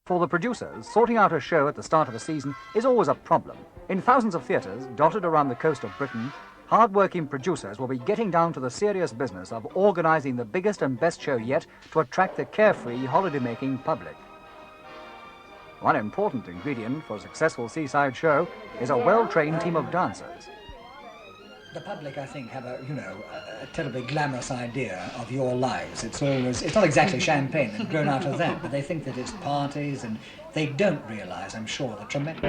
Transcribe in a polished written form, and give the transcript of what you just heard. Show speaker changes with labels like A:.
A: For the producers, sorting out a show at the start of a season is always a problem. In thousands of theatres dotted around the coast of Britain, hard-working producers will be getting down to the serious business of organising the biggest and best show yet to attract the carefree, holiday-making public. One important ingredient for a successful seaside show is a well-trained team of dancers.
B: The public, I think, have a terribly glamorous idea of your lives. It's not exactly champagne, they've grown out of that, but they think that it's parties, and they don't realise, I'm sure, the tremendous...